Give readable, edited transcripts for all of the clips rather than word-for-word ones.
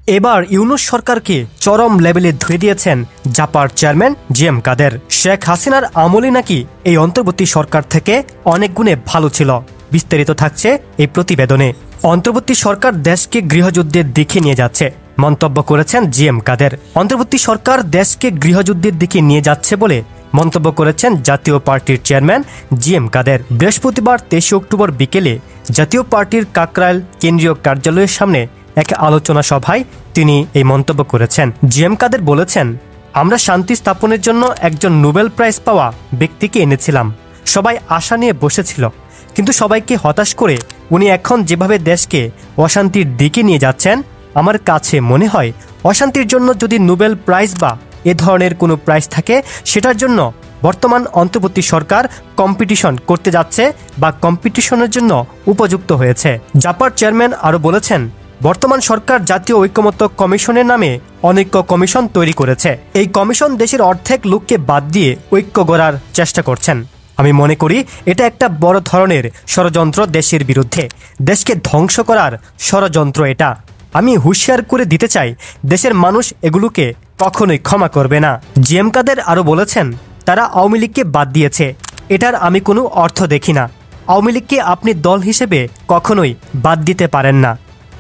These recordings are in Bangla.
এবার ইউনূস সরকারকে চরম লেভেলে ধুয়ে দিয়েছেন জাপার চেয়ারম্যান জিএম কাদের। শেখ হাসিনার আমলে নাকি এই অন্তর্বর্তী সরকার থেকে অনেক গুণে ভালো ছিল। বিস্তারিত থাকছে এই প্রতিবেদনে। অন্তর্বর্তী সরকার দেশকে গৃহযুদ্ধের দিকে নিয়ে যাচ্ছে মন্তব্য করেছেন জিএম কাদের। অন্তর্বর্তী সরকার দেশকে গৃহযুদ্ধের দিকে নিয়ে যাচ্ছে বলে মন্তব্য করেছেন জাতীয় পার্টির চেয়ারম্যান জিএম কাদের। বৃহস্পতিবার 23 অক্টোবর বিকেলে জাতীয় পার্টির কাকরাইল কেন্দ্রীয় কার্যালয়ের সামনে এক আলোচনা সভায় তিনি এই মন্তব্য করেছেন। জিএম কাদের বলেছেন, আমরা শান্তি স্থাপনের জন্য একজন নোবেল প্রাইজ পাওয়া ব্যক্তিকে এনেছিলাম। সবাই আশা নিয়ে বসেছিল, কিন্তু সবাইকে হতাশ করে উনি এখন যেভাবে দেশকে অশান্তির দিকে নিয়ে যাচ্ছেন, আমার কাছে মনে হয় অশান্তির জন্য যদি নোবেল প্রাইজ বা এ ধরনের কোনো প্রাইজ থাকে, সেটার জন্য বর্তমান অন্তর্বর্তী সরকার কম্পিটিশন করতে যাচ্ছে বা কম্পিটিশনের জন্য উপযুক্ত হয়েছে। জাপার চেয়ারম্যান আরও বলেছেন, বর্তমান সরকার জাতীয় ঐকমত্য কমিশনের নামে অনৈক্য কমিশন তৈরি করেছে। এই কমিশন দেশের অর্ধেক লোককে বাদ দিয়ে ঐক্য গড়ার চেষ্টা করছেন। আমি মনে করি এটা একটা বড় ধরনের ষড়যন্ত্র, দেশের বিরুদ্ধে, দেশকে ধ্বংস করার ষড়যন্ত্র এটা। আমি হুঁশিয়ার করে দিতে চাই, দেশের মানুষ এগুলোকে কখনোই ক্ষমা করবে না। জিএম কাদের আরও বলেছেন, তারা আওয়ামী লীগকে বাদ দিয়েছে, এটার আমি কোনো অর্থ দেখি না। আওয়ামী লীগকে আপনি দল হিসেবে কখনোই বাদ দিতে পারেন না।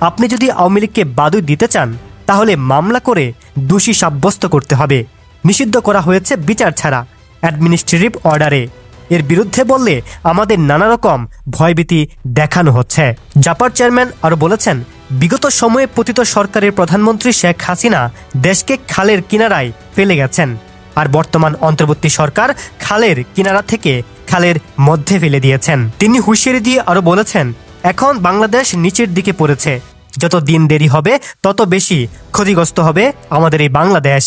আপনি যদি আওয়ামী লীগকে বাদই দিতে চান, তাহলে মামলা করে দোষী সাব্যস্ত করতে হবে। নিষিদ্ধ করা হয়েছে বিচার ছাড়া, অ্যাডমিনিস্ট্রেটিভ অর্ডারে। এর বিরুদ্ধে বললে আমাদের নানা রকম ভয়ভীতি দেখানো হচ্ছে। জাপার চেয়ারম্যান আরও বলেছেন, বিগত সময়ে পতিত সরকারের প্রধানমন্ত্রী শেখ হাসিনা দেশকে খালের কিনারায় ফেলে গেছেন, আর বর্তমান অন্তর্বর্তী সরকার খালের কিনারা থেকে খালের মধ্যে ফেলে দিয়েছেন। তিনি হুঁশিয়ারি দিয়ে আরও বলেছেন, এখন বাংলাদেশ নিচের দিকে পড়েছে, যত দিন দেরি হবে তত বেশি ক্ষতিগ্রস্ত হবে আমাদের এই বাংলাদেশ।